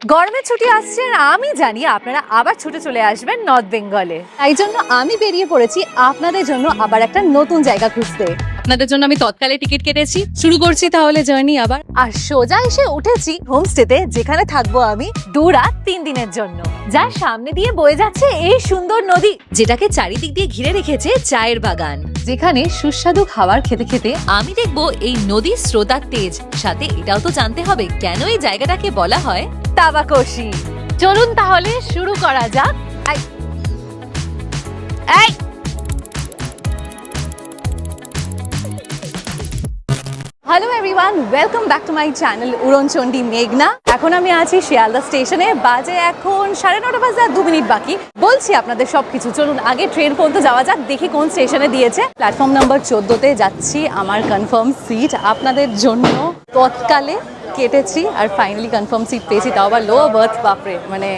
গরমের ছুটি আসছে আর আমি জানি আপনারা আবার ছুটে চলে আসবেন নর্থ বেঙ্গলে। তাই জন্য আমি বেরিয়ে পড়েছি আপনাদের জন্য আবার একটা নতুন জায়গা খুঁজতে। আপনাদের জন্য আমি তৎকালে টিকিট কেটেছি, শুরু করছি তাহলে জার্নি আবার। আর সোজা এসে উঠেছি হোমস্টেতে, যেখানে থাকবো আমি 2 রাত 3 দিনের জন্য। যার সামনে দিয়ে বয়ে যাচ্ছে এই সুন্দর নদী, যেটাকে চারিদিক দিয়ে ঘিরে রেখেছে চায়ের বাগান। যেখানে সুস্বাদু খাবার খেতে খেতে আমি দেখবো এই নদীর স্রোতার তেজ, সাথে এটাও তো জানতে হবে কেন এই জায়গাটাকে বলা হয় তাবাকোশি। চলুন তাহলে শুরু করা যাক। এই hello everyone, welcome back to my channel Uronchondi মেঘনা। এখন আমি আছি শিয়ালদা স্টেশনে, বাজে এখন 9:30 বাজে আর 2 মিনিট বাকি। বলছি আপনাদের সবকিছু, চলুন আগে ট্রেন পর্যন্ত যাওয়া যাক, দেখি কোন স্টেশনে দিয়েছে। প্ল্যাটফর্ম নাম্বার 14তে যাচ্ছি, আমার কনফার্ম সিট আপনাদের জন্য তৎকালে কেটেছি আর ফাইনালি কনফার্ম সিট পেয়েছি, তাও আবার লোয়ার বার্থ। বাপরে, মানে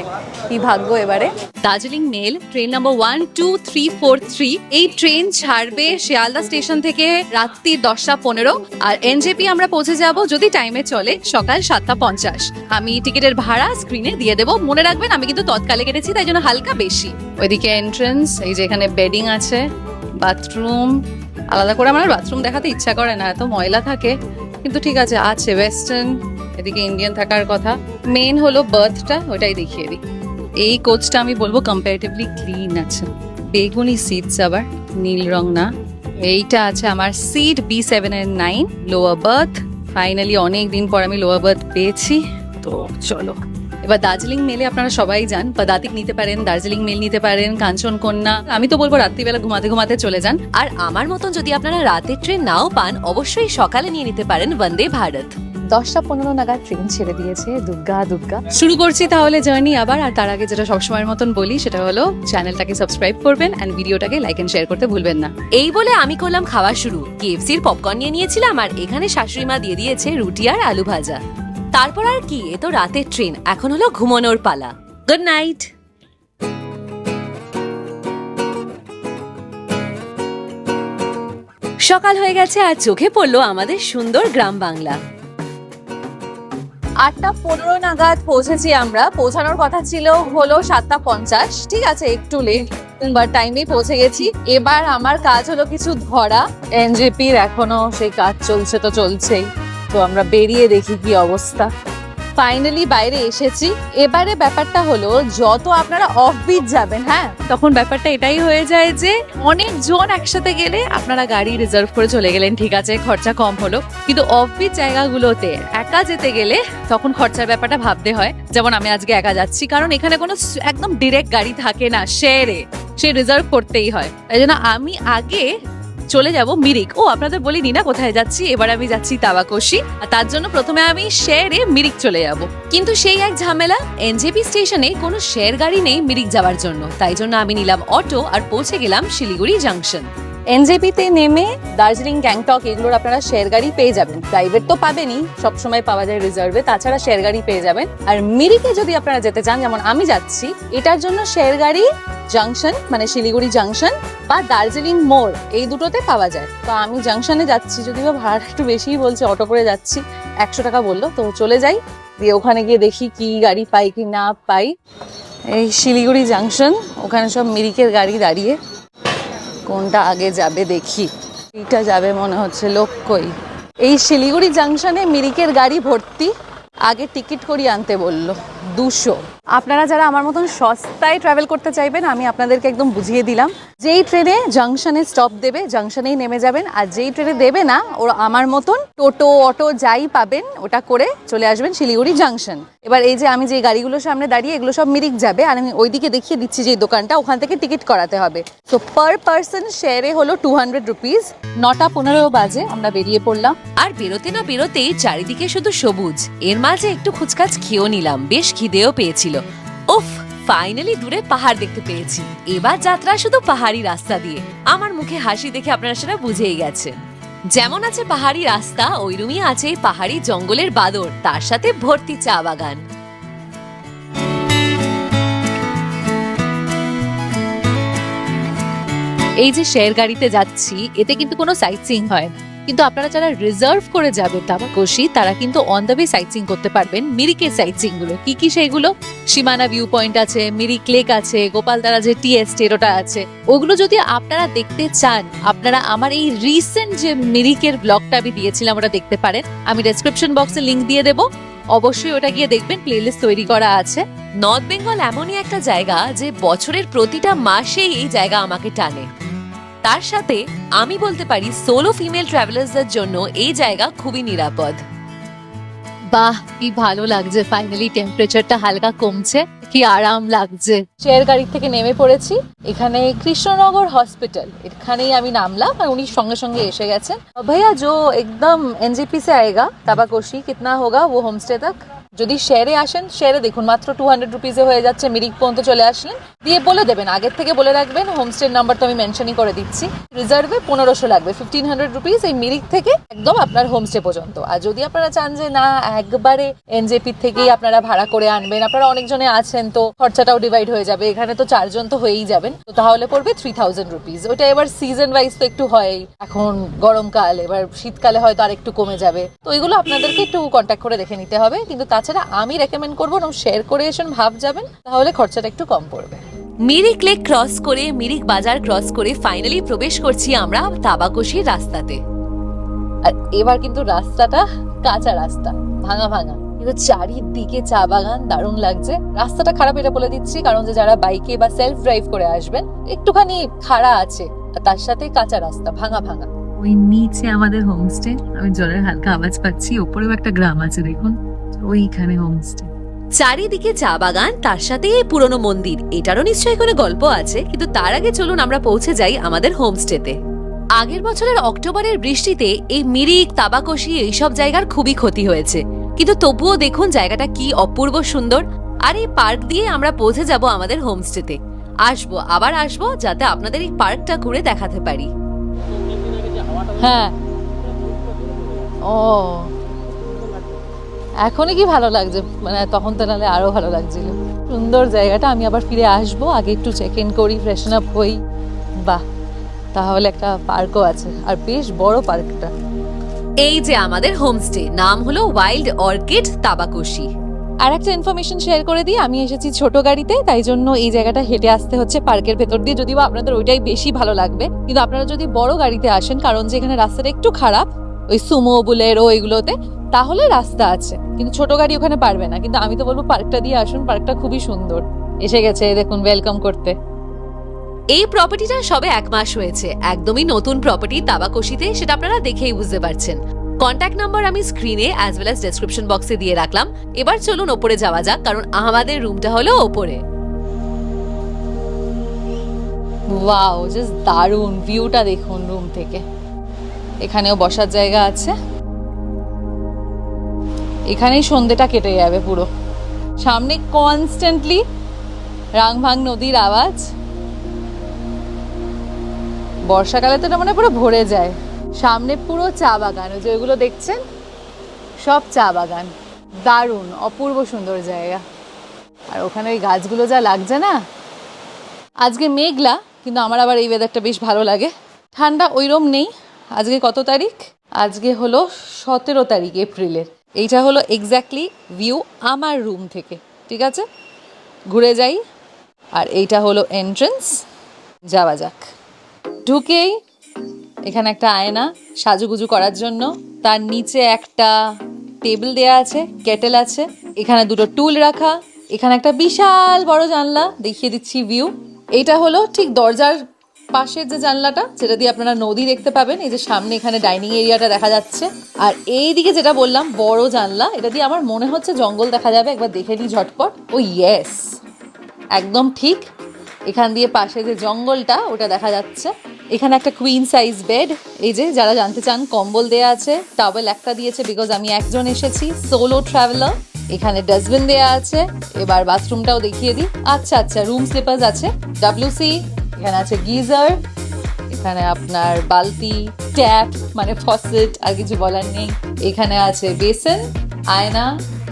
কি ভাগ্য এবারে। Darjeeling mail train number 12343। এই ট্রেন ছাড়বে শিয়ালদা স্টেশন থেকে রাত্রি 10:15 আর এনজেপি আমরা পৌঁছে যাব যদি টাইমে চলে সকাল 7:50। আমি টিকিটের ভাড়া স্ক্রিনে দিয়ে দেবো, মনে রাখবেন আমি কিন্তু তৎকালে কেটেছি, তাই জন্য হালকা বেশি। ওইদিকে এন্ট্রান্স, এই যে এখানে বেডিং আছে, বাথরুম। আলাদা করে আমার বাথরুম দেখাতে ইচ্ছা করে না, এত ময়লা থাকে, কিন্তু ঠিক আছে, আছে ওয়েস্টার্ন, এদিকে ইন্ডিয়ান থাকার কথা। মেন হলো বার্থটা, ওটাই দেখিয়ে দিই। এই কোচটা আমি বলবো কম্পারেটিভলি ক্লিন আছে, বেগুনি সিটস, আবার নীল রং না। এইটা আছে আমার seat B7-9 lower birth. Finally অনেক দিন পর আমি লোয়ার বার্থ পেয়েছি। তো চলো এবার দার্জিলিং মেলে আপনারা সবাই যান, পদাতিক নিতে পারেন, দার্জিলিং মেল নিতে পারেন, কাঞ্চনকন্যা। আমি তো বলবো রাত্রিবেলা ঘুমাতে ঘুমাতে চলে যান। আর আমার মতন যদি আপনারা রাতের ট্রেন নাও পান, অবশ্যই সকালে নিয়ে নিতে পারেন বন্দে ভারত। 10:15 নাগাদ ট্রেন ছেড়ে দিয়েছে, দুর্গা দুর্গা। শুরু করছি তাহলে জার্নি আবার। আর তার আগে যেটা সবসময়ের মতন বলি সেটা হলো চ্যানেলটাকে সাবস্ক্রাইব করবেন এন্ড ভিডিওটাকে লাইক এন্ড শেয়ার করতে ভুলবেন না। এই বলে আমি করলাম খাওয়া শুরু। কেএফসির পপকর্ন নিয়ে নিয়েছিলাম আর এখানে শাশুড়ি মা দিয়ে দিয়েছে রুটি আর আলু ভাজা। তারপর আর কি, এ তো রাতের ট্রেন, এখন হলো ঘুমানোর পালা। Good night. সকাল হয়ে গেছে আর চোখে পড়লো আমাদের সুন্দর গ্রাম বাংলা। 8:15 নাগাদ পৌঁছেছি আমরা। পৌঁছানোর কথা ছিল হলো 7:50, ঠিক আছে, একটু লেট, বাট টাইমে পৌঁছে গেছি। এবার আমার কাজ হলো কিছু ধরা। এনজেপির এখনো সেই কাজ চলছে, তো চলছেই। তো আমরা বেরিয়ে দেখি কি অবস্থা। ফাইনালি বাইরে এসেছি। এবারে ব্যাপারটা হলো, যত আপনারা অফ বিট যাবেন, হ্যাঁ, তখন ব্যাপারটা এটাই হয়ে যায় যে অনেক জন একসাথে গেলে আপনারা গাড়ি রিজার্ভ করে চলে গেলেন, ঠিক আছে, খরচা কম হলো। কিন্তু অফবিট জায়গাগুলোতে একা যেতে গেলে তখন খরচার ব্যাপারটা ভাবতে হয়। যেমন আমি আজকে একা যাচ্ছি, কারণ এখানে কোনো একদম ডিরেক্ট গাড়ি থাকে না, শেয়ারে সে রিজার্ভ করতেই হয়। তাই জন্য আমি আগে চলে যাব মিরিক। ও আপনাদের বলিনি না কোথায় যাচ্ছি, এবার আমি যাচ্ছি তাবাকোশি। আর তার জন্য প্রথমে আমি শেয়ারে মিরিক চলে যাব। কিন্তু সেই এক ঝামেলা, এনজেপি স্টেশনে কোনো শেয়ার গাড়ি নেই মিরিক যাওয়ার জন্য। তাই জন্য আমি নিলাম অটো আর পৌঁছে গেলাম শিলিগুড়ি জাংশন। এনজেপিতে নেমে দার্জিলিং, গ্যাংটক এগুলোর আপনারা শেয়ার গাড়ি পেয়ে যাবেন। প্রাইভেট তো পাবেনই, সবসময় পাওয়া যায় রিজার্ভে, তাছাড়া শেয়ার গাড়ি পেয়ে যাবেন। আর মিরিকে যদি আপনারা যেতে চান, যেমন আমি যাচ্ছি, এটার জন্য শেয়ার গাড়ি জাংশন মানে শিলিগুড়ি জাংশন বা দার্জিলিং মোড়, এই দুটোতে পাওয়া যায়। তো আমি জাংশনে যাচ্ছি, যদিও ভাড়া একটু বেশিই বলছে, অটো করে যাচ্ছি, 100 টাকা বললো। তো চলে যাই, দিয়ে ওখানে গিয়ে দেখি কি গাড়ি পাই কি না পাই। এই শিলিগুড়ি জাংশন, ওখানে সব মিরিকের গাড়ি দাঁড়িয়ে, কোনটা আগে যাবে দেখি। এইটা যাবে মনে হচ্ছে, লক্ষ্যই। এই শিলিগুড়ি জাংশনে মিরিকের গাড়ি ভর্তি। আগে টিকিট করিয়ে আনতে বললো 200। আপনারা যারা আমার মতন সস্তায় ট্রাভেল করতে চাইবেন, আমি আপনাদেরকে একদম বুঝিয়ে দিলাম। যেই ট্রেনে জাংশনে স্টপ দেবে, জাংশনেই নেমে যাবেন। আর যেই ট্রেনে দেবে না, ওরা আমার মতন টোটো অটো যাই পাবেন ওটা করে চলে আসবেন শিলিগুড়ি জাংশন। এবার এই যে আমি যে গাড়িগুলোর সামনে দাঁড়িয়ে, এগুলো সব মিরিক যাবে। আর আমি ওইদিকে দেখিয়ে দিচ্ছি যে দোকানটা, ওখান থেকে টিকিট করাতে হবে। তো পার পার্সন শেয়ারে হলো 200 রুপিস। 9:15 বাজে আমরা বেরিয়ে পড়লাম। আর বেরোতে না বেরোতেই চারিদিকে শুধু সবুজ, এর মাঝে একটু খুচকাচ খেয়েও নিলাম, বেশ খিদেও পেয়েছিল। উফ, ফাইনালি দূরে পাহাড় দেখতে পেয়েছি। এবার যাত্রা শুধু পাহাড়ি রাস্তা দিয়ে। আমার মুখে হাসি দেখে আপনারা সেটা বুঝেই গেছেন। যেমন আছে পাহাড়ি রাস্তা, ওইরকমই আছে পাহাড়ি জঙ্গলের বাদর, তার সাথে ভর্তি চা বাগান। এই যে শেয়ার গাড়িতে যাচ্ছি, এতে কিন্তু কোনো সাইট সিইং হয় না, কিন্তু আপনারা যারা রিজার্ভ করে যাবেন তাবাকোশি, তারা কিন্তু on the way site seeing করতে পারবেন। মিরিকের সাইট সিইং গুলো কি কি সেইগুলো, সীমানা ভিউ পয়েন্ট আছে, মিরিক লেক আছে, গোপালতারা যে টি এস্টেট ওটা আছে, ওগুলো যদি আপনারা দেখতে চান, আপনারা আমার এই রিসেন্ট যে মিরিকের ব্লগটা আমি দিয়েছিলাম ওটা দেখতে পারেন। আমি ডেসক্রিপশন বক্সে লিংক দিয়ে দেবো, অবশ্যই ওটা গিয়ে দেখবেন, প্লেলিস্ট তৈরি করা আছে। নর্থ বেঙ্গল এমনই একটা জায়গা যে বছরের প্রতিটা মাসেই এই জায়গা আমাকে টানে। তার সাথে আমি বলতে পারি সোলো ফিমেল ট্রাভেলার্সদের জন্য এই জায়গা খুবই নিরাপদ। বাহ, কি ভালো লাগছে, ফাইনালি টেম্পারেচারটা হালকা কমছে, কি আরাম লাগছে। শেয়ার গাড়ি থেকে নেমে পড়েছি, এখানে কৃষ্ণনগর হসপিটাল, এখানেই আমি নামলাম আর উনি সঙ্গে সঙ্গে এসে গেছেন। ভাইয়া जो एकदम एनजेपी से आएगा ताबाकोशी कितना होगा वो होमस्टे तक? যদি শেয়ারে আসেন, শেয়ারে দেখুন মাত্র 200 রুপিসে হয়ে যাচ্ছে। মিরিক পর্যন্ত চলে আসলেন, দিয়ে বলে দেবেন, আগের থেকে বলে রাখবেন, হোমস্টের নাম্বার তো আমি মেনশনই করে দিচ্ছি। রিজার্ভে 1500 লাগবে, 1500 রুপিস এই মিরিক থেকে একদম আপনার হোমস্টে পর্যন্ত। আর যদি আপনারা চান যে না একবারে এনজেপি থেকেই আপনারা ভাড়া করে আনবেন, আপনারা অনেকজনে আছেন তো খরচাটাও ডিভাইড হয়ে যাবে, এখানে তো 4 জন তো হয়েই যাবেন, তো তাহলে পড়বে 3000 রুপিস। ওটা এবার সিজন ওয়াইজ তো একটু হয়, এখন গরমকাল, এবার শীতকালে হয়তো আর একটু কমে যাবে, তো এগুলো আপনাদেরকে একটু কন্ট্যাক্ট করে দেখে নিতে হবে। কিন্তু তাছাড়া আমি রেকমেন্ড করবো না শেয়ার করে এসে ভাব যাবেন, তাহলে খরচাটা একটু কম পড়বে। মিরিক লেক ক্রস করে, মিরিক বাজার ক্রস করে ফাইনালি প্রবেশ করছি আমরা তাবাকোশির রাস্তাতে। আর এবার কিন্তু রাস্তাটা কাঁচা রাস্তা, ভাঙা ভাঙা, কিন্তু চারিদিকে চা বাগান, দারুণ লাগছে। রাস্তাটা খারাপ এটা বলে দিচ্ছি, কারণ যে যারা বাইকে বা সেলফ ড্রাইভ করে আসবেন একটুখানি খাড়া আছে, আর তার সাথে কাঁচা রাস্তা, ভাঙা ভাঙা। ওই নিচে আমাদের হোমস্টে, আমি জলের হালকা আওয়াজ পাচ্ছি, ওপরেও একটা গ্রাম আছে দেখুন, ওইখানে হোমস্টে। চারিদিকে চা বাগান, তার সাথে এই পুরনো মন্দির, এটারও নিশ্চয়ই কোনো গল্প আছে। কিন্তু তার আগে চলুন আমরা পৌঁছে যাই আমাদের হোমস্টেতে। আগের বছরের অক্টোবরের বৃষ্টিতে এই মিরিক, তাবাকোশি এইসব জায়গার খুবই ক্ষতি হয়েছে, কিন্তু তবুও দেখুন জায়গাটা কি অপূর্ব সুন্দর। আর এই পার্ক দিয়ে আমরা পৌঁছে যাব আমাদের হোমস্টেতে। আসবো, আবার আসবো, যাতে আপনাদের এই পার্কটা ঘুরে দেখাতে পারি। হ্যাঁ, ও এখনই কি ভালো লাগছে, মানে তখন তো নাহলে আরো ভালো লাগছিল। সুন্দর জায়গাটা, আমি আবার ফিরে আসবো, আগে একটু চেক ইন করি, ফ্রেশন আপ হই। বাহ, তাহলে একটা পার্কও আছে, আর বেশ বড় পার্কটা। এই যে আমাদের হোমস্টে, নাম হলো ওয়াইল্ড অর্কিড তাবাকোশি। আর একটা ইনফরমেশন শেয়ার করে দিই, আমি এসেছি ছোট গাড়িতে, তাই জন্য এই জায়গাটা হেঁটে আসতে হচ্ছে পার্কের ভেতর দিয়ে, যদিও আপনাদের ওইটাই বেশি ভালো লাগবে। কিন্তু আপনারা যদি বড় গাড়িতে আসেন, কারণ যে এখানে রাস্তাটা একটু খারাপ, ওই সুমো বুলেরো ওইগুলোতে, তাহলে রাস্তা আছে, কিন্তু ছোট গাড়ি ওখানে পারবে না। কিন্তু আমি তো বলবো পার্কটা দিয়ে আসুন, পার্কটা খুবই সুন্দর। এসে গেছে দেখুন, ওয়েলকাম করতে। এই প্রপার্টিটা সবে 1 মাস হয়েছে, একদমই নতুন প্রপার্টি তাবাকোশিতে, সেটা আপনারা দেখেই বুঝতে পারছেন। কন্ট্যাক্ট নাম্বার আমি স্ক্রিনে অ্যাজ ওয়েল অ্যাজ ডেসক্রিপশন বক্সে দিয়ে রাখলাম। এবার চলুন ওপরে যাওয়া যাক, কারণ আমাদের রুমটা হলো ওপরে। ওয়াও, জাস্ট দারুণ ভিউটা দেখুন রুম থেকে। এখানেও বসার জায়গা আছে, এখানেই সন্ধ্যেটা কেটে যাবে পুরো। সামনে কনস্ট্যান্টলি রাংভাং নদীর আওয়াজ, বর্ষাকালে তো এটা মানে পুরো ভরে যায়। সামনে পুরো চা বাগান, ওই যে ওইগুলো দেখছেন সব চা বাগান, দারুণ অপূর্ব সুন্দর জায়গা। আর ওখানে ওই গাছগুলো যা লাগছে না, আজকে মেঘলা, কিন্তু আমার আবার এই ওয়েদারটা বেশ ভালো লাগে। ঠান্ডা ওইরকম নেই। আজকে কত তারিখ? আজকে হলো 17 তারিখ এপ্রিলের। এইটা হলো এক্স্যাক্টলি ভিউ আমার রুম থেকে, ঠিক আছে? ঘুরে যাই। আর এইটা হলো এন্ট্রেন্স, যাওয়া যাক। ঢুকেই এখানে একটা আয়না সাজুগুজু করার জন্য, তার নিচে একটা টেবিল দেয়া আছে, কেটেল আছে, এখানে 2টো টুল রাখা, এখানে একটা বিশাল বড় জানলা, দেখিয়ে দিচ্ছি ভিউ। এইটা হলো ঠিক দরজার পাশের যে জানলাটা, যেটা দিয়ে আপনারা নদী দেখতে পাবেন। এই যে সামনে এখানে ডাইনিং এরিয়াটা দেখা যাচ্ছে, আর এইদিকে যেটা বললাম বড় জানলা, এটা দিয়ে আমার মনে হচ্ছে জঙ্গল দেখা যাবে। একবার দেখে নিই ঝটপট। ও ইয়েস, একদম ঠিক, এখান দিয়ে পাশে যে জঙ্গলটা ওটা দেখা যাচ্ছে। এখানে একটা কুইন সাইজ বেড, এই যে যারা জানতে চান কম্বল দেয়া আছে, টাওয়েল একটা দিয়েছে বিকজ আমি একজন এসেছি, সোলো ট্রাভেলার। এখানে ডাস্টবিন দেয়া আছে। এবার বাথরুমটাও দেখিয়ে দিই। আচ্ছা আচ্ছা, রুম স্লিপার্স আছে, WC, এখানে আছে গিজার, এখানে আপনার বালতি, ট্যাপ মানে ফসেট, আর কিছু বলার নেই। এখানে আছে বেসিন, আয়না,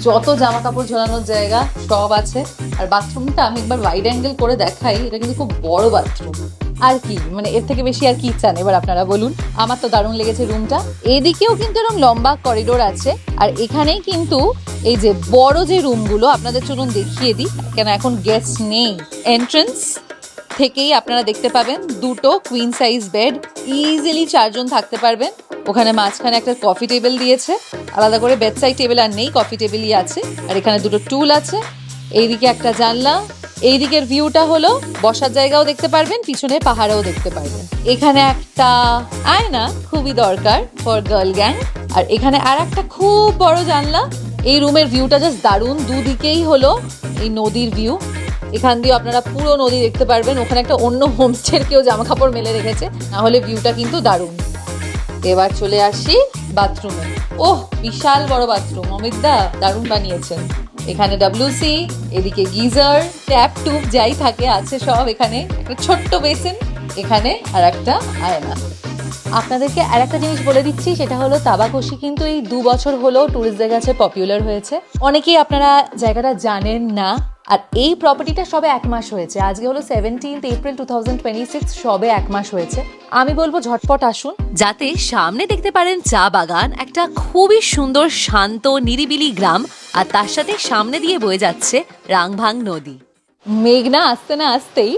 যত জামা কাপড় ঝোলানোর জায়গা সব আছে। আর বাথরুমটা আমি একবার ওয়াইড অ্যাঙ্গেল করে দেখাই, এটা কিন্তু খুব বড় বাথরুম, আর কি মানে এর থেকে বেশি আর কি চান এবার আপনারা বলুন। আমার তো দারুণ লেগেছে রুমটা। এদিকেও কিন্তু এরকম লম্বা করিডোর আছে, আর এখানেই কিন্তু এই যে বড় যে রুমগুলো আপনাদের চলুন দেখিয়ে দিই, কেন এখন গেস্ট নেই। এন্ট্রান্স থেকেই আপনারা দেখতে পাবেন দুটো কুইন সাইজ বেড, ইজিলি 4 জন থাকতে পারবেন। ওখানে মাঝখানে একটা কফি টেবিল দিয়েছে, আলাদা করে বেড সাইড টেবিল আর নেই, কফি টেবিলই আছে। আর এখানে দুটো টুল আছে, এইদিকে একটা জানলা। এই দিকের ভিউটা হলো বসার জায়গাও দেখতে পারবেন, পিছনে পাহাড়ও দেখতে পারবেন। এখানে একটা আয়না খুবই দরকার ফর গার্ল গ্যাং। আর এখানে আর একটা খুব বড় জানলা। এই রুমের ভিউটা জাস্ট দারুণ, দুদিকেই হলো এই নদীর ভিউ। এখান দিয়ে আপনারা পুরো নদী দেখতে পারবেন। ওখানে একটা অন্য হোমস্টের কেউ জামা কাপড় মেলে রেখেছে, না হলে ভিউটা কিন্তু দারুণ। এবার চলে আসি বাথরুমে। ওহ, বিশাল বড় বাথরুম, অমিতদা দারুণ বানিয়েছেন। এখানে WC, এদিকে গিজার, ট্যাপ টুপ যাই থাকে আছে সব এখানে। একটা ছোট্ট বেসিন এখানে, আর একটা আয়না। আপনাদেরকে আর একটা জিনিস বলে দিচ্ছি, সেটা হলো তাবাকোশি কিন্তু এই 2 বছর হলো ট্যুরিস্টদের কাছে পপুলার হয়েছে। অনেকেই আপনারা জায়গাটা জানেন না। আর এই প্রপার্টিটা সবে 1 মাস হয়েছে, আজকে হলো 17 এপ্রিল 2026, সবে 1 মাস হয়েছে। আমি বলবো ঝটপট আসুন। যাতে সামনে দেখতে পারেন চা বাগান, একটা খুবই সুন্দর শান্ত নিরিবিলি গ্রাম, আর তার সাথে সামনে দিয়ে বয়ে যাচ্ছে রাংভাং নদী। মেঘনা আসতে না আসতেই,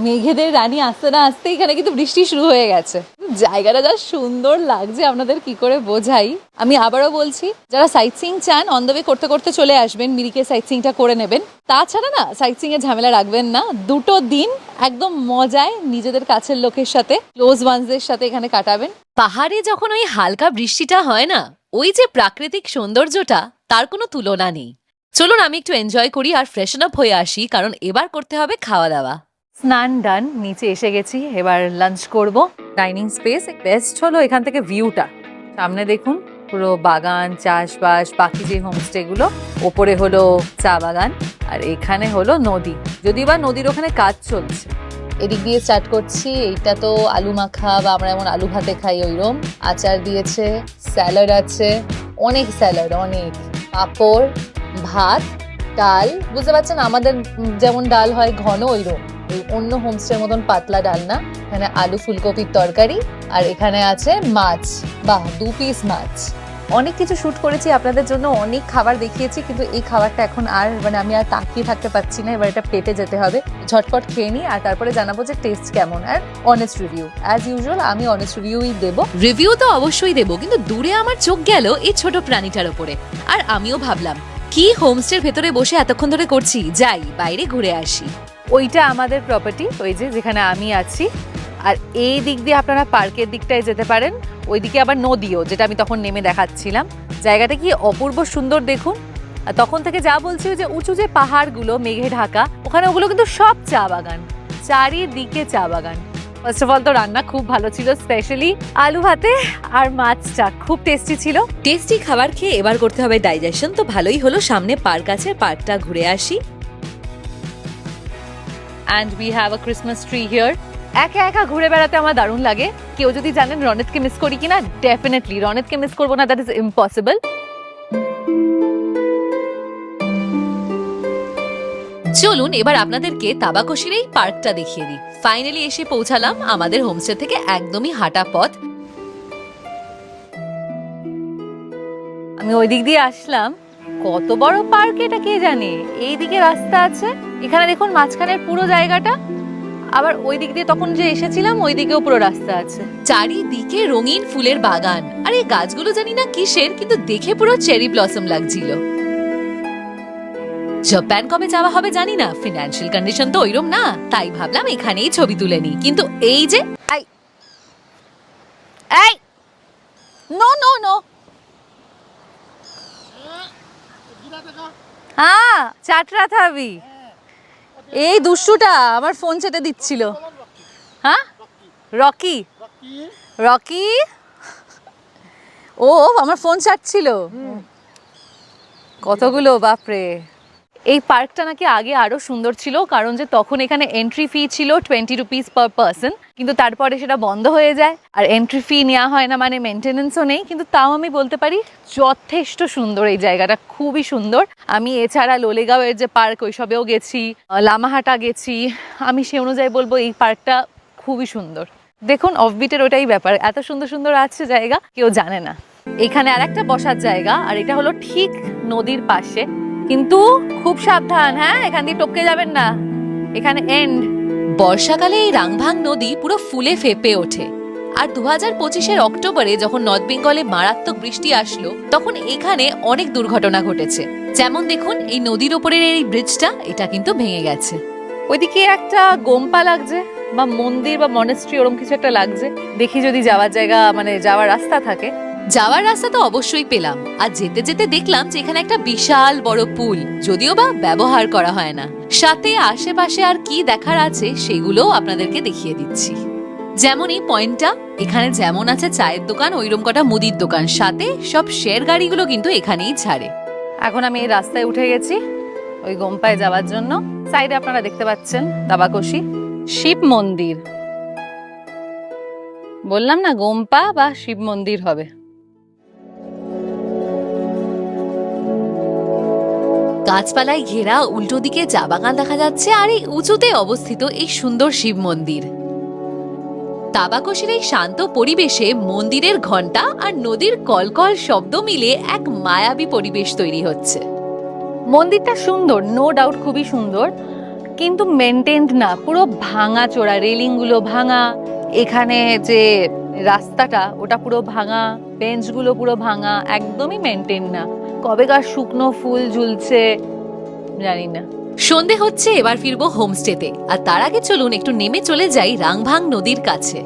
মেঘেদের রানী আসতে না আসতেই এখানে কিন্তু বৃষ্টি শুরু হয়ে গেছে। জায়গাটা যা সুন্দর লাগছে আপনাদের কি করে বোঝাই। আমি আবারও বলছি, যারা সাইট সিইং চান অন দ্য ওয়ে করতে করতে চলে আসবেন, মিরিকে সাইট সিইংটা করে নেবেন। তাছাড়া না সাইট সিইং এর ঝামেলা রাখবেন না, 2টো দিন একদম মজায় নিজেদের কাছের লোকের সাথে, ক্লোজ ওয়ান্সদের সাথে এখানে কাটাবেন। পাহাড়ে যখন ওই হালকা বৃষ্টিটা হয় না, ওই যে প্রাকৃতিক সৌন্দর্যটা, তার কোনো তুলনা নেই। চলুন আমি একটু এনজয় করি আর ফ্রেশন আপ হয়ে আসি, কারণ এবার করতে হবে খাওয়া দাওয়া। স্নান ডান, নিচে এসে গেছি, এবার লাঞ্চ করব। ডাইনিং স্পেস বেস্ট হলো এখান থেকে ভিউটা। সামনে দেখুন পুরো বাগান, চাষবাস, বাকি যে হোমস্টেগুলো, ওপরে হলো চা বাগান, আর এখানে হলো নদী, যদিও বা নদীর ওখানে কাজ চলছে। এদিক দিয়ে স্টার্ট করছি। এইটা তো আলু মাখা, বা আমরা এমন আলু ভাতে খাই ওইরকম। আচার দিয়েছে, স্যালাড আছে, অনেক স্যালাড, অনেক পাঁপড়, ভাত, ডাল। বুঝতে পারছেন আমাদের যেমন ডাল হয় ঘন, ওইরকম, এই অন্য হোমস্টের মতন পাতলা ডাল না। এখানে আলু ফুলকপির তরকারি, আর এখানে আছে মাছ, বাহ 2 পিস মাছ। অনেক কিছু শুট করেছি আপনাদের জন্য, অনেক খাবার দেখিয়েছি, কিন্তু এই খাবারটা এখন আর মানে আমি আর তাকিয়ে থাকতে পারছি না। এবার এটা পেটে যেতে হবে, ঝটপট খেয়ে নিই, আর তারপরে জানাবো যে টেস্ট কেমন। আর অনেস্ট রিভিউ অ্যাজ ইউজুয়াল, আমি অনেস্ট রিভিউই দেবো। রিভিউ তো অবশ্যই দেবো, কিন্তু দূরে আমার চোখ গেল এই ছোট প্রাণীটার ওপরে। আর আমিও ভাবলাম, কি হোমস্টের ভেতরে বসে এতক্ষণ ধরে করছি, যাই বাইরে ঘুরে আসি। ওইটা আমাদের প্রপার্টি, ওই যে যেখানে আমি আছি। আর এই দিক দিয়ে আপনারা পার্কের দিকটায় যেতে পারেন, ওইদিকে আবার নদীও, যেটা আমি তখন নেমে দেখাচ্ছিলাম। জায়গাটা কি অপূর্ব সুন্দর দেখুন। আর তখন থেকে যা বলছি, যে উঁচু যে পাহাড়গুলো মেঘে ঢাকা, ওখানে ওগুলো কিন্তু সব চা বাগান, চারিদিকে চা বাগান। ফার্স্ট অফ অল তো রান্না খুব ভালো ছিল, স্পেশালি আলু ভাতে আর মাছটা খুব টেস্টি ছিল। টেস্টি খাবার খেয়ে এবার করতে হবে ডাইজেশন, তো ভালোই হলো সামনে পার্ক আছে, পার্কটা ঘুরে আসি। And we have a Christmas tree here. একা একা ঘুরে বেড়াতে আমার দারুণ লাগে। কেউ যদি জানেন রনেতকে মিস করি কিনা, ডেফিনেটলি রনেতকে মিস করবো না, দ্যাট ইজ ইম্পসিবল। চলুন এবার আপনাদেরকে তাবাকোশির এই পার্কটা দেখিয়ে দিই। ফাইনালি এসে পৌঁছালাম আমাদের হোমস্টে থেকে একদমই হাঁটা পথ। আমি ওই দিক দিয়ে আসলাম, কত বড় পার্ক এটা কে জানে। এইদিকে রাস্তা আছে, এখানে দেখুন মাঝখানের পুরো জায়গাটা, আবার ওই দিক দিয়ে তখন যে এসেছিলাম ওই দিকেও পুরো রাস্তা আছে। চারিদিকে রঙিন ফুলের বাগান, আর এই গাছগুলো জানি না কিসের, কিন্তু দেখে পুরো চেরি ব্লসম লাগছিল। জাপান কবে যাওয়া হবে জানি না, ফিনান্সিয়াল কন্ডিশন তো ওইরকম না, তাই ভাবলাম এখানেই ছবি তুলে নিই। কিন্তু এই যে এই নো নো নো, হ্যাঁ চাটরা থাবি। এই দুষ্টুটা আমার ফোন চেটে দিচ্ছিল। হ্যাঁ রকি, রকি ও আমার ফোন চাটছিল। কতগুলো, বাপরে। এই পার্কটা নাকি আগে আরো সুন্দর ছিল, কারণ যে তখন এখানে এন্ট্রি ফি ছিল 20 রুপিস পার পার্সন, কিন্তু তারপরে সেটা বন্ধ হয়ে যায়। আর এন্ট্রি ফি নেওয়া হয় না মানে মেনটেনেন্সও নেই, কিন্তু তাও আমি বলতে পারি যথেষ্ট সুন্দর এই জায়গাটা, খুবই সুন্দর। আমি এছাড়া লোলেগাঁওয়ের যে পার্ক ওইসবেও গেছি, লামাহাটা গেছি। আমি সে অনুযায়ী বলবো এই পার্কটা খুবই সুন্দর। দেখুন অফবিটের ওটাই ব্যাপার, এত সুন্দর সুন্দর আছে জায়গা কেউ জানে না। এখানে আর একটা বসার জায়গা, আর এটা হলো ঠিক নদীর পাশে, কিন্তু খুব সাবধান, হ্যাঁ এখান দিয়ে টপকে যাবেন না, এখানে এন্ড। বর্ষাকালে এই রাংভাং নদী পুরো ফুলে ফেপে ওঠে। আর 2025-এর অক্টোবরে যখন নর্থ বেঙ্গলে মারাত্মক বৃষ্টি আসলো, তখন এখানে অনেক দুর্ঘটনা ঘটেছে। যেমন দেখুন এই নদীর ওপরের এই ব্রিজটা, এটা কিন্তু ভেঙে গেছে। ওইদিকে একটা গোম্পা লাগছে বা মন্দির বা মনেস্ট্রি ওরকম কিছু একটা লাগছে, দেখি যদি যাওয়ার জায়গা মানে যাওয়ার রাস্তা থাকে। যাওয়ার রাস্তা তো অবশ্যই পেলাম, আর যেতে যেতে দেখলাম যে এখানে একটা বিশাল বড় পুল, যদিও বা ব্যবহার করা হয় না। সাথে আশেপাশে আর কি দেখার আছে সেগুলোও আপনাদেরকে দেখিয়ে দিচ্ছি। যেমন এই পয়েন্টটা, এখানে যেমন আছে চায়ের দোকান, ওইরকম কটা মুদির দোকান, সাথে সব শেয়ার গাড়িগুলো কিন্তু এখানেই ছাড়ে। এখন আমি এই রাস্তায় উঠে গেছি ওই গোম্পায় যাওয়ার জন্য। সাইডে আপনারা দেখতে পাচ্ছেন দাবাকোষি শিব মন্দির, বললাম না গোম্পা বা শিব মন্দির হবে। গাছপালায় ঘেরা উল্টো দিকে চা বাগান দেখা যাচ্ছে, আর এই উঁচুতে অবস্থিত এই সুন্দর শিব মন্দির। তাবাকোশির এই শান্ত পরিবেশে মন্দিরের ঘন্টা আর নদীর কলকল শব্দ মিলে এক মায়াবী পরিবেশ তৈরি হচ্ছে। মন্দিরটা সুন্দর, নো ডাউট খুবই সুন্দর, কিন্তু মেনটেন্ড না, পুরো ভাঙা চোরা, রেলিং গুলো ভাঙা, এখানে যে রাস্তাটা ওটা পুরো ভাঙা, বেঞ্চগুলো পুরো ভাঙা, একদমই মেনটেন না। কবেকার শুকনো ফুল ঝুলছে জানি না। সন্ধে হচ্ছে, এবার ফিরবো হোমস্টেতে। আর তার আগে চলুন একটু নেমে চলে যাই রাংভাং নদীর কাছে।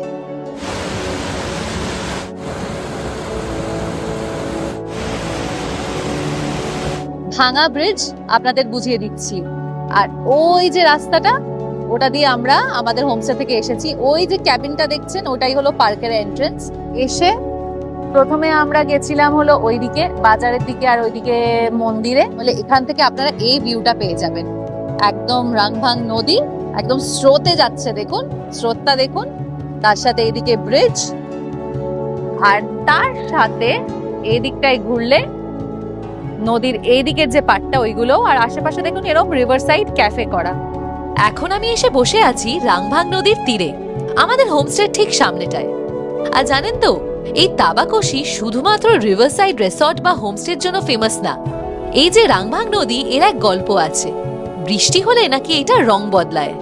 ভাঙা ব্রিজ আপনাদের বুঝিয়ে দিচ্ছি, আর ওই যে রাস্তাটা ওটা দিয়ে আমরা আমাদের হোমস্টে থেকে এসেছি। ওই যে ক্যাবিনটা দেখছেন ওটাই হলো পার্কের এন্ট্রেন্স। এসে প্রথমে আমরা গেছিলাম হলো ওইদিকে বাজারের দিকে আর ওইদিকে মন্দিরে, বলে এখান থেকে আপনারা এই ভিউটা পেয়ে যাবেন, একদম রাংভাং নদী একদম স্রোতে যাচ্ছে, দেখুন স্রোতটা দেখুন, তার সাথে এইদিকে ব্রিজ, আর তার সাথে এই দিকটায় ঘুরলে নদীর এই দিকের যে পাটটা ওইগুলো, আর আশেপাশে দেখুন এরকম রিভার সাইড ক্যাফে করা। এখন আমি এসে বসে আছি রাংভাং নদীর তীরে, আমাদের হোমস্টের ঠিক সামনেটায়। আর জানেন তো, এই তাবাকোশি শুধুমাত্র রিভার সাইড রিসর্ট বা হোমস্টের জন্য ফেমাস না। এই যে রাংভাং নদী, এর এক গল্প আছে। বৃষ্টি হলে নাকি এটা রং বদলায়,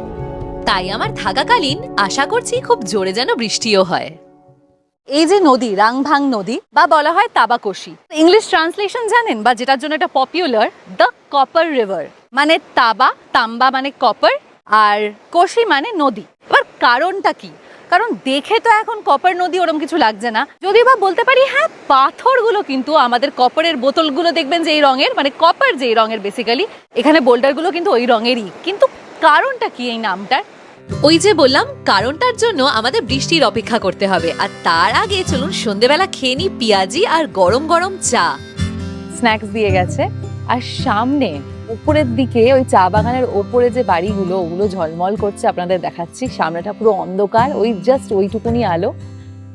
তাই আমার থাকাকালীন আশা করছি খুব জোরে যেন বৃষ্টিও হয়। এই যে নদী রাংভাং নদী বা বলা হয় তাবাকোশি, ইংলিশ ট্রান্সলেশন জানেন বা যেটার জন্য এটা পপুলার, দ্য কপার রিভার, মানে তাম্বা মানে কপার, আর কোশি মানে নদী। এবার কারণটা কি? কারণ দেখে তো এখন কপার নদী ওরম কিছু লাগছে না, যদিও বা বলতে পারি হ্যাঁ পাথরগুলো কিন্তু আমাদের কপারের বোতলগুলো দেখবেন যে এই রঙের, মানে কপার যে রঙের বেসিক্যালি, এখানে বোল্ডারগুলো কিন্তু ওই রঙেরই। কিন্তু কারণটা কি এই নামটার? ওই যে বললাম, কারণটার জন্য আমাদের বৃষ্টির অপেক্ষা করতে হবে। আর তার আগে চলুন সন্ধেবেলা খেয়ে নিই পেঁয়াজি আর গরম গরম চা। স্ন্যাক্স দিয়ে গেছে, আর সামনে উপরের দিকে ওই চা বাগানের ওপরে যে বাড়িগুলো ওগুলো ঝলমল করছে, আপনাদের দেখাচ্ছি। সামনেটা পুরো অন্ধকার, ওই জাস্ট ওইটুকুনি আলো,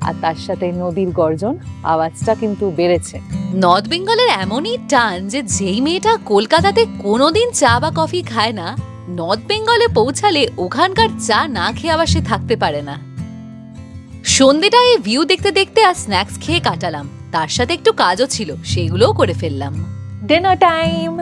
আর তার সাথে নদীর গর্জন, আওয়াজটা কিন্তু বেড়েছে। নর্থ বেঙ্গলের এমনই টান যে যেই মেয়েটা কলকাতাতে কোনোদিন চা বা কফি খায় না, নর্থ বেঙ্গলে পৌঁছালে ওখানকার চা না খেয়ে আবার সে থাকতে পারে না। সন্ধেটা এই ভিউ দেখতে দেখতে আর স্ন্যাক্স খেয়ে কাটালাম, তার সাথে একটু কাজও ছিল, সেগুলোও করে ফেললাম। Dinner time.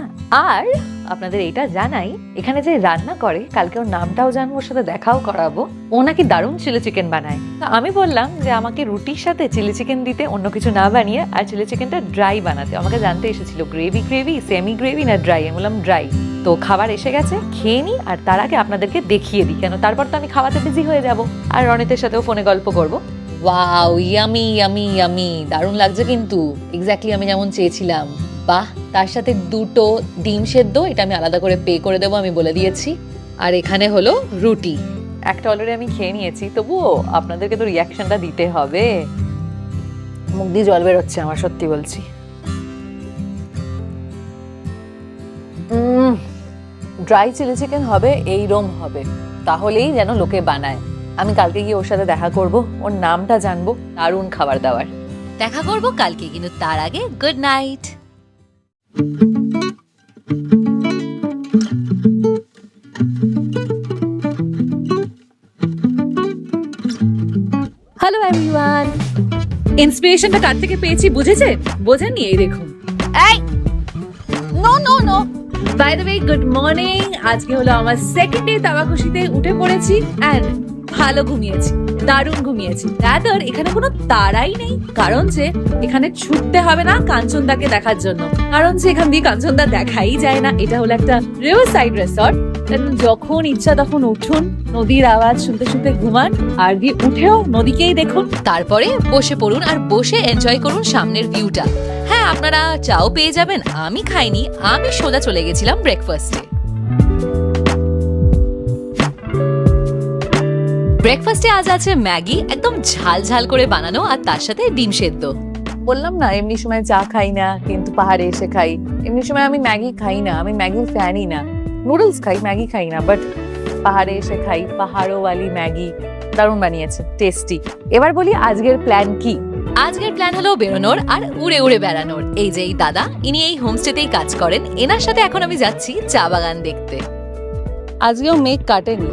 আর আপনাদের এটা জানাই, এখানে যে রান্না করে, কালকে ওর নামটাও জানবো, ওর সাথে দেখাও করাবো। ও নাকি দারুণ চিলি চিকেন বানায়। তো আমি বললাম যে আমাকে রুটির সাথে চিলি চিকেন দিতে, অন্য কিছু না বানিয়ে, আর চিলি চিকেনটা ড্রাই বানাতে। আমাকে জানতে এসেছিল গ্রেভি, সেমি গ্রেভি না ড্রাই। আমি বললাম ড্রাই। তো খাবার এসে গেছে, খেয়ে নিই, আর তার আগে আপনাদেরকে দেখিয়ে দিই, কেন তারপর তো আমি খাওয়াতে বিজি হয়ে যাব, আর রনিতের সাথেও ফোনে গল্প করবো। ওয়াও, ইয়ামি ইয়ামি ইয়ামি, দারুণ লাগছে কিন্তু, এক্স্যাক্টলি আমি যেমন চেয়েছিলাম। বাহ, তার সাথে 2টো ডিম সেদ্ধ, এটা আমি আলাদা করে পে করে দেবো, আমি বলে দিয়েছি। আর এখানে হলো রুটি, একটা অলরেডি আমি খেয়ে নিয়েছি, তবুও আপনাদেরকে তো রিয়াকশনটা দিতে হবে। মুখ দিয়ে জল বেরোচ্ছে আমার, সত্যি বলছি। ড্রাই চিলি চিকেন হবে, এইরম হবে, তাহলেই যেন লোকে বানায়। আমি কালকে গিয়ে ওর সাথে দেখা করব, ওর নামটা জানবো, দারুণ খাবার দাবার। দেখা করব কালকে, কিন্তু তার আগে গুড নাইট। এভরিওয়ান। ইন্সপিরেশনটা কার থেকে পেয়েছি বুঝেছে? বোঝেননি? এই দেখুন। এই no no no, by the way, good morning. আজকে হলো আমার সেকেন্ড ডে তাবাখুশিতে উঠে পড়েছি এন্ড ভালো ঘুমিয়েছি, দারুণ ঘুমিয়েছি। রাদার এখানে কোনো তাড়াই নেই, কারণ যে এখানে ছুটতে হবে না কাঞ্চনদাকে দেখার জন্য, কারণ যে এখান দিয়ে কাঞ্চনদা দেখাই যায় না। এটা হলো একটা রিভার সাইড রিসর্ট, যখন ইচ্ছা তখন উঠুন, নদীর আওয়াজ শুনতে শুনতে ঘুমান, আর দিয়ে উঠেও নদীকেই দেখুন। তারপরে বসে পড়ুন আর বসে এনজয় করুন সামনের ভিউটা। হ্যাঁ, আপনারা চাও পেয়ে যাবেন। আমি খাইনি, আমি সোজা চলে গেছিলাম ব্রেকফাস্টে। ব্রেকফাস্টে আজ আছে ম্যাগি, একদম ঝাল ঝাল করে বানানো, আর তার সাথে ডিম সেদ্ধ। বললাম না এমনি সময় চা খাই না, কিন্তু পাহাড়ে এসে খাই। এমনি সময় আমি ম্যাগি খাই না, আমি ম্যাগির ফ্যানই না। নুডলস খাই, ম্যাগি খাই না, বাট পাহাড়ে এসে খাই। পাহাড়ওয়ালি ম্যাগি দারুণ বানিয়েছে, টেস্টি। এবার বলি আজকের প্ল্যান কি? আজকের প্ল্যান হলো বেরোনোর আর উড়ে উড়ে বেড়ানোর। এই যে এই দাদা, ইনি এই হোমস্টেতেই কাজ করেন, এনার সাথে এখন আমি যাচ্ছি চা বাগান দেখতে। আজকেও মেঘ কাটেনি,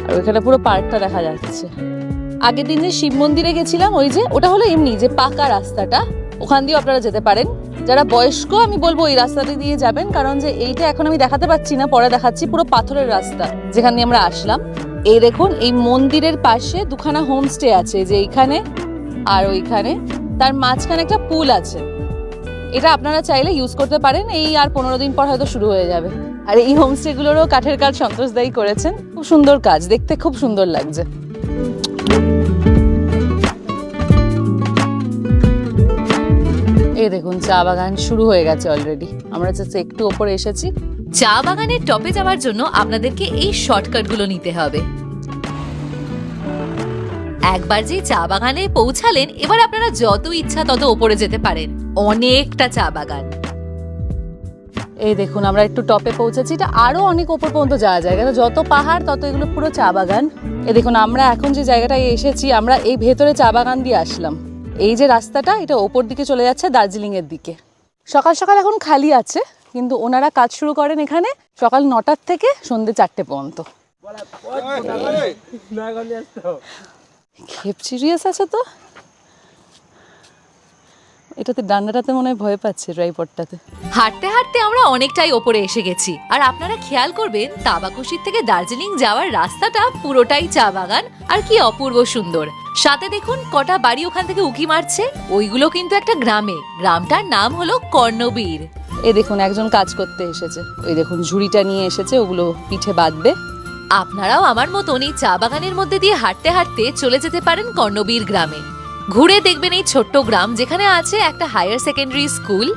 আর ওইখানে পুরো পার্কটা দেখা যাচ্ছে। আগের দিন যে শিব মন্দিরে গেছিলাম, ওই যে ওটা হলো এমনি যে পাকা রাস্তাটা, ওখান দিয়ে আপনারা যেতে পারেন। যারা বয়স্ক আমি বলবো এই রাস্তাটা দিয়ে যাবেন, কারণ যে এইটা এখন আমি দেখাতে পাচ্ছি না, পরে দেখাচ্ছি। পুরো পাথরের রাস্তা যেখান দিয়ে আমরা আসলাম। এই দেখুন, এই মন্দিরের পাশে দুখানা হোমস্টে আছে, যে এইখানে আর ওইখানে, তার মাঝখানে একটা পুল আছে। এটা আপনারা চাইলে ইউজ করতে পারেন। এই আর 15 দিন পর হয়তো শুরু হয়ে যাবে। আর এই হোমস্টে গুলোরও কাঠের কাজ সন্তোষ দাই করেছেন, খুব সুন্দর কাজ, দেখতে খুব সুন্দর লাগছে। এই দেখুন চা বাগান শুরু হয়ে গেছে অলরেডি। আমরা জাস্ট একটু ওপরে এসেছি। চা বাগানের টপে যাওয়ার জন্য আপনাদেরকে এই শর্টকাটগুলো নিতে হবে। একবার যে চা বাগানে পৌঁছালেন, এবার আপনারা যত ইচ্ছা তত ওপরে যেতে পারেন। অনেকটা চা বাগান। এই দেখুন আমরা একটু টপে পৌঁছেছি। এটা আরো অনেক ওপর পর্যন্ত যাওয়া যায়, কেন যত পাহাড় তত এগুলো পুরো চা বাগান। এই দেখুন আমরা এখন যে জায়গাটায় এসেছি, আমরা এই ভেতরে চা বাগান দিয়ে আসলাম। এই যে রাস্তাটা, এটা ওপর দিকে চলে যাচ্ছে দার্জিলিং এর দিকে। সকাল সকাল এখন খালি আছে, কিন্তু ওনারা কাজ শুরু করেন এখানে সকাল 9টার থেকে সন্ধ্যে 4টে পর্যন্ত। খেপ সিরিয়াস আছে তো, এটাতে ডান্ডাটাতে মনে হয় ভয় পাচ্ছে, ট্রাইপডটাতে। হাঁটতে হাঁটতে আমরা অনেকটাই ওপরে এসে গেছি। আর আপনারা খেয়াল করবেন, তাবাকুশির থেকে দার্জিলিং যাওয়ার রাস্তাটা পুরোটাই চা বাগান, আর কি অপূর্ব সুন্দর। সাথে দেখুন কটা বাড়ি ওখান থেকে উকি মারছে, ওইগুলো কিন্তু একটা গ্রামে। গ্রামটার নাম হলো কর্ণবীর। এই দেখুন একজন কাজ করতে এসেছে, ওই দেখুন ঝুড়িটা নিয়ে এসেছে, ওগুলো পিঠে বাঁধবে। আপনারাও আমার মতন এই চা বাগানের মধ্যে দিয়ে হাঁটতে হাঁটতে চলে যেতে পারেন কর্ণবীর গ্রামে। ঘুরে দেখবেন এই ছোট্ট গ্রাম, যেখানে আছে একটা হায়ার সেকেন্ডারি স্কুল,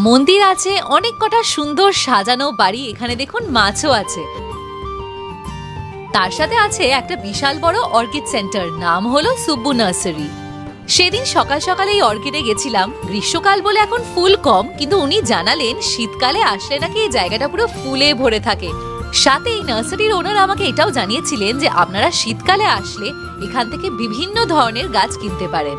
মন্দির আছে, অনেক কটা সুন্দর সাজানো বাড়ি। এখানে দেখুন মাছও আছে। তার সাথে আছে একটা বিশাল বড় অর্কিড সেন্টার, নাম হলো সুব্বু নার্সারি। সেদিন সকাল সকালে এই অর্কিডে গেছিলাম। গ্রীষ্মকাল বলে এখন ফুল কম, কিন্তু উনি জানালেন শীতকালে আসলে নাকি এই জায়গাটা পুরো ফুলে ভরে থাকে। সাথে এই নার্সারির ওনার আমাকে এটাও জানিয়েছিলেন যে আপনারা শীতকালে আসলে এখান থেকে বিভিন্ন ধরনের গাছ কিনতে পারেন।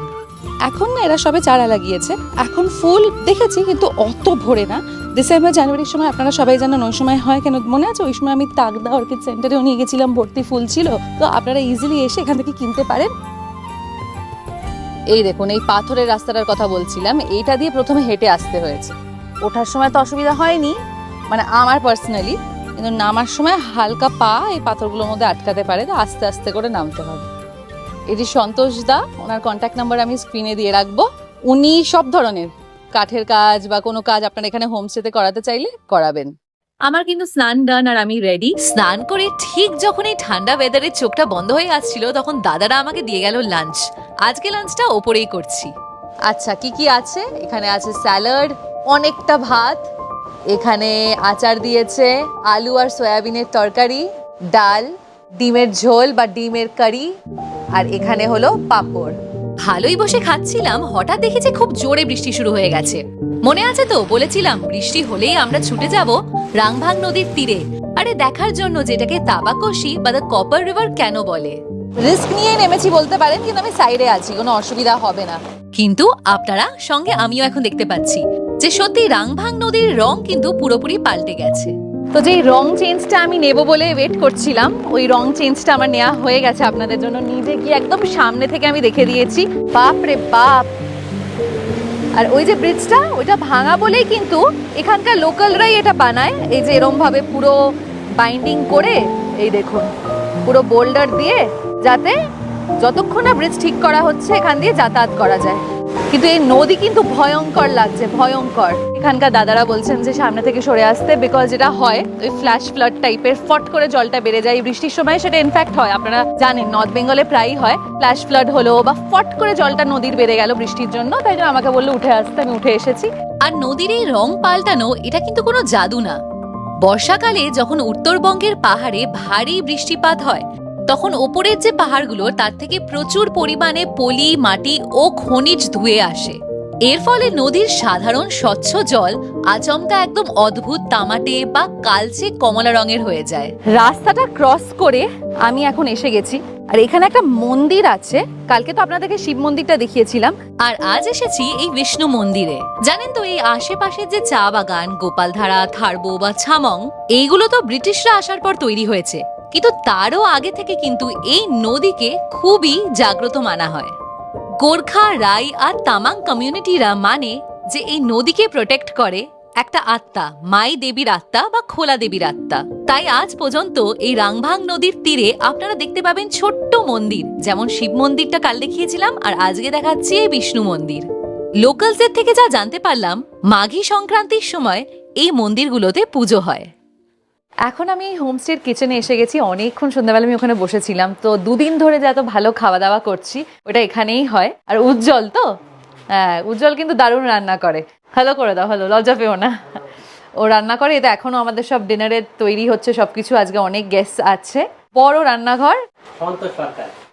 এখন না এরা সবে চারা লাগিয়েছে, এখন ফুল দেখেছি কিন্তু অত ভরে না। ডিসেম্বর জানুয়ারির সময় আপনারা সবাই জানেন ওই সময় হয়, কেন মনে আছে? ওই সময় আমি তাগদা অর্কিড সেন্টারেও নিয়ে গেছিলাম, ভর্তি ফুল ছিল। তো আপনারা ইজিলি এসে এখান থেকে কিনতে পারেন। এই দেখুন এই পাথরের রাস্তাটার কথা বলছিলাম, এইটা দিয়ে প্রথমে হেঁটে আসতে হয়েছে। ওঠার সময় তো অসুবিধা হয়নি, মানে আমার পার্সোনালি, কিন্তু নামার সময় হালকা পা এই পাথরগুলোর মধ্যে আটকাতে পারে, তো আস্তে আস্তে করে নামতে হবে। এটি সন্তোষ দা, ওনার কন্ট্যাক্ট নাম্বার আমি স্ক্রিনে দিয়ে রাখবো। উনি সব ধরনের কাঠের কাজ বা কোনো কাজ আপনারা এখানে হোমস্টেতে করাতে চাইলে করাবেন। আমার কিন্তু স্নান ডান আর আমি রেডি। স্নান করে ঠিক যখন এই ঠান্ডা ওয়েদারে চোখটা বন্ধ হয়ে আসছিল, তখন দাদারা আমাকে দিয়ে গেল লাঞ্চ। আজকে লাঞ্চটা ওপরেই করছি। আচ্ছা কি কি আছে এখানে? আছে স্যালাড, অনেকটা ভাত, এখানে আচার দিয়েছে, আলু আর সয়াবিনের তরকারি, ডাল, ডিমের ঝোল বা ডিমের কারি, আর এখানে হলো পাঁপড়। ভালোই বসে খাচ্ছিলাম, হঠাৎ দেখেছি খুব জোরে বৃষ্টি শুরু হয়ে গেছে। মনে আছে তো বলেছিলাম বৃষ্টি হলেই আমরা ছুটে যাব রাংভাং নদীর তীরে, আরে দেখার জন্য যেটাকে তাবাকশি বা দ্য কপার রিভার কেন বলে। রিস্ক নিয়ে নেমেছি বলতে পারেন, কিন্তু আমি সাইডে আছি, কোনো অসুবিধা হবে না। কিন্তু আপনারা সঙ্গে আমিও এখন দেখতে পাচ্ছি যে সত্যি রাংভাং নদীর রং কিন্তু পুরোপুরি পাল্টে গেছে। তো যেই রং চেঞ্জটা আমি নেব বলে ওয়েট করছিলাম, ওই রং চেঞ্জটা আমার নেওয়া হয়ে গেছে আপনাদের জন্য। নিজে গিয়ে একদম সামনে থেকে আমি দেখে দিয়েছি। বাপ রে বাপ! আর ওই যে ব্রিজটা, ওইটা ভাঙা বলেই কিন্তু এখানকার লোকালরাই এটা বানায়। এই যে এরম ভাবে পুরো বাইন্ডিং করে, এই দেখুন পুরো বোল্ডার দিয়ে, যাতে যতক্ষণ না ব্রিজ ঠিক করা হচ্ছে এখান দিয়ে যাতায়াত করা যায়। কিন্তু এই নদী কিন্তু ভয়ঙ্কর লাগছে, ভয়ঙ্কর। এখানকার দাদারা বলছেন যে সামনে থেকে সরে আসতে, বিকজ যেটা হয় ওই ফ্ল্যাশ ফ্লাড টাইপের, ফট করে জলটা বেড়ে যায় বৃষ্টির সময়। সেটা ইনফ্যাক্ট হয়, আপনারা জানেন নর্থ বেঙ্গলে প্রায়ই হয়, ফ্ল্যাশ ফ্লাড হলো বা ফট করে জলটা নদীর বেড়ে গেল বৃষ্টির জন্য। তাই জন্য আমাকে বললো উঠে আসতে, আমি উঠে এসেছি। আর নদীর এই রং পাল্টানো এটা কিন্তু কোনো জাদু না। বর্ষাকালে যখন উত্তরবঙ্গের পাহাড়ে ভারী বৃষ্টিপাত হয়, তখন ওপরের যে পাহাড়গুলো তার থেকে প্রচুর পরিমাণে পলি, মাটি ও খনিজ ধুয়ে আসে। এর ফলে নদীর সাধারণ স্বচ্ছ জল আচমকা একদম অদ্ভুত তামাটে বা কালচে কমলা রঙের হয়ে যায়। রাস্তাটা ক্রস করে আমি এখন এসে গেছি, আর এখানে একটা মন্দির আছে। কালকে তো আপনাদেরকে শিব মন্দিরটা দেখিয়েছিলাম, আর আজ এসেছি এই বিষ্ণু মন্দিরে। জানেন তো, এই আশেপাশের যে চা বাগান, গোপালধারা, থারবো বা ছামং, এইগুলো তো ব্রিটিশরা আসার পর তৈরি হয়েছে। কিন্তু তারও আগে থেকে কিন্তু এই নদীকে খুবই জাগ্রত মানা হয়। গোর্খা, রাই আর তামাং কমিউনিটিরা মানে যে এই নদীকে প্রোটেক্ট করে একটা আত্মা, মাই দেবীর আত্মা বা খোলা দেবীর আত্মা। তাই আজ পর্যন্ত এই রাংভাং নদীর তীরে আপনারা দেখতে পাবেন ছোট্ট মন্দির, যেমন শিব মন্দিরটা কাল দেখিয়েছিলাম, আর আজকে দেখাচ্ছি এই বিষ্ণু মন্দির। লোকালসদের থেকে যা জানতে পারলাম, মাঘী সংক্রান্তির সময় এই মন্দিরগুলোতে পুজো হয়। এখন আমি হোমস্টের কিচেনে এসে গেছি। অনেকক্ষণ সন্ধ্যাবেলা আমি ওখানে বসেছিলাম। তো দুদিন ধরে যে এত ভালো খাওয়া দাওয়া করছি ওটা এখানেই হয়। আর উজ্জ্বল তো, হ্যাঁ উজ্জ্বল কিন্তু দারুণ রান্না করে। হ্যালো করে দাও, হ্যালো, লজ্জা পেও না। ও রান্না করে। এটা এখনো আমাদের সব ডিনারের তৈরি হচ্ছে সবকিছু। আজকে অনেক গেস্ট আছে। বড় রান্নাঘর,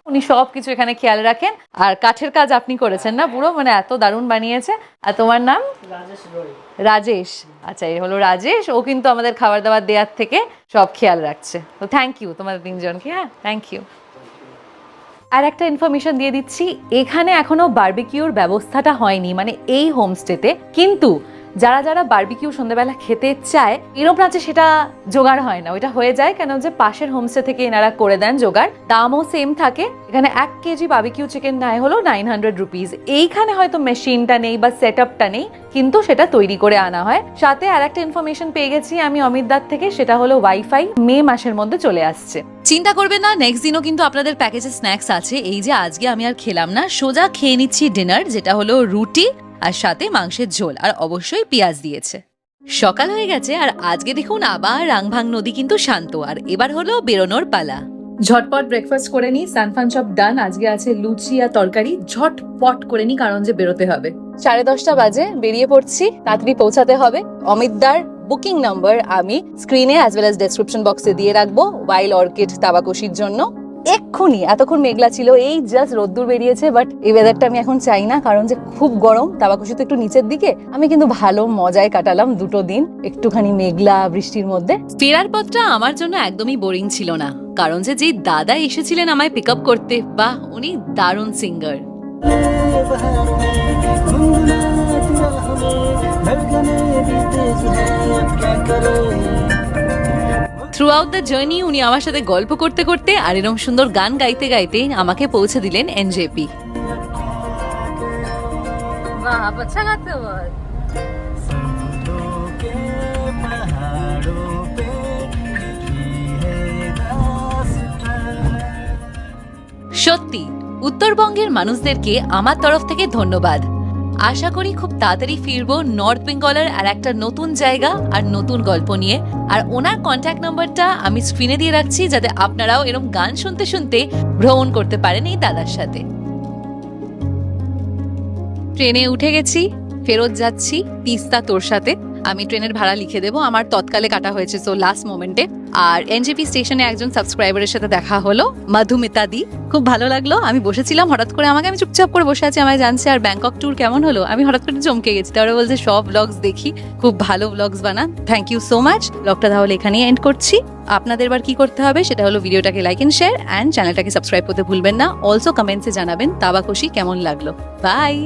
উনি সব কিছু এখানে খেয়াল রাখেন। আর কাঠের কাজ আপনি করেছেন না পুরো, মানে এত দারুণ বানিয়েছে। আর তোমার নাম? রাজেশ। আচ্ছা, এই হলো রাজেশ। ও কিন্তু আমাদের খাবার দাবার দেওয়ার থেকে সব খেয়াল রাখছে। তো থ্যাংক ইউ তোমাদের তিনজনকে। হ্যাঁ, থ্যাংক ইউ। আর একটা ইনফরমেশন দিয়ে দিচ্ছি, এখানে এখনো বারবিকিউর ব্যবস্থাটা হয়নি, মানে এই হোমস্টেতে। কিন্তু যারা যারা বারবিকিউ সন্ধ্যাবেলা খেতে চায়, এরকম আছে সেটা জোগাড় হয় না। ওইটা হয়ে যায় কেন, যে পাশের হোমস্টে থেকে এনারা করে দেন জোগাড়। দামও সেম থাকে। এখানে 1 কেজি বারবিকিউ চিকেন নেয় হলো 900 রুপিস। এইখানে হয়তো মেশিনটা নেই বা সেট আপটা নেই, কিন্তু সেটা তৈরি করে আনা হয়। সাথে আর একটা ইনফরমেশন পেয়ে গেছি আমি অমিতদার থেকে, সেটা হলো ওয়াইফাই মে মাসের মধ্যে চলে আসছে। চিন্তা করবেন না, নেক্সট দিনও কিন্তু আপনাদের প্যাকেজে স্ন্যাক্স আছে। এই যে আজকে আমি আর খেলাম না, সোজা খেয়ে নিচ্ছি ডিনার, যেটা হলো রুটি আর সাথে মাংসের ঝোল, আর অবশ্যই পেঁয়াজ দিয়েছে। সকাল হয়ে গেছে, আর আজকে দেখুন আবার রাংভাং নদী কিন্তু শান্ত। আর এবার হলো বেরোনোর পালা। ঝটপট ব্রেকফাস্ট করে নি, স্নান সব ডান। আজকে আছে লুচি আর তরকারি, ঝটপট করে নি কারণ যে বেরোতে হবে। 10:30 বাজে বেরিয়ে পড়ছি, তাড়াতাড়ি পৌঁছাতে হবে। অমিতদার বুকিং নাম্বার আমি স্ক্রিনে অ্যাজ ওয়েল অ্যাজ ডেসক্রিপশন বক্সে দিয়ে রাখবো, ওয়াইল্ড অর্কিড তাবাকশির জন্য। এক্ষুনি, এতক্ষণ মেঘলা ছিল, এই জাস্ট রোদ্দুর বেরিয়েছে। বাট এই ওয়েদারটা আমি এখন চাই না, কারণ যে খুব গরম। তাবাকশি তো একটু নিচের দিকে। আমি কিন্তু ভালো মজায় কাটালাম 2 দিন, একটুখানি মেঘলা বৃষ্টির মধ্যে। ফেরার পথটা আমার জন্য একদমই বোরিং ছিল না, কারণ যে যেই দাদা এসেছিলেন আমায় পিক আপ করতে, বাহ, উনি দারুণ singer. Through out the journey উনি আমার সাথে গল্প করতে করতে আর এরকম সুন্দর গান গাইতে গাইতে আমাকে পৌঁছে দিলেন এনজেপি। বাহ, আচ্ছা গাতে বল। সত্যি উত্তরবঙ্গের মানুষদেরকে আমার তরফ থেকে ধন্যবাদ। আশা করি খুব তাড়াতাড়ি ফিরবো নর্থ বেঙ্গলের আর একটা নতুন জায়গা আর নতুন গল্প নিয়ে। আর ওনার কন্ট্যাক্ট নাম্বারটা আমি স্ক্রিনে দিয়ে রাখছি, যাতে আপনারাও এরকম গান শুনতে শুনতে ভ্রমণ করতে পারেন এই দাদার সাথে। ট্রেনে উঠে গেছি, ফেরত যাচ্ছি তিস্তা তোর সাথে। আমি ট্রেনের ভাড়া লিখে দেবো, আমার তৎকালে কাটা হয়েছে, সো লাস্ট মোমেন্টে। আর এনজেপি স্টেশনে একজন সাবস্ক্রাইবারের সাথে দেখা হলো, মধুমিতা দি। খুব ভালো লাগলো। আমি বসেছিলাম, হঠাৎ করে আমাকে, আমি চুপচাপ করে বসে আছি, আমায় জানছে। আর ব্যাংকক ট্যুর কেমন হলো, আমি হঠাৎ করে চমকে গেছি। তারা বলছে সব ব্লগস দেখি, খুব ভালো ব্লগস বানান। Thank you so much. ব্লগটা তাহলে এখানেই এন্ড করছি। আপনাদের এবার কি করতে হবে সেটা হলো ভিডিওটাকে লাইক এন্ড শেয়ার অ্যান্ড চ্যানেলটাকে সাবস্ক্রাইব করতে ভুলবেন না। অলসো কমেন্টসে জানাবেন তাবাকশি কেমন লাগলো। বাই।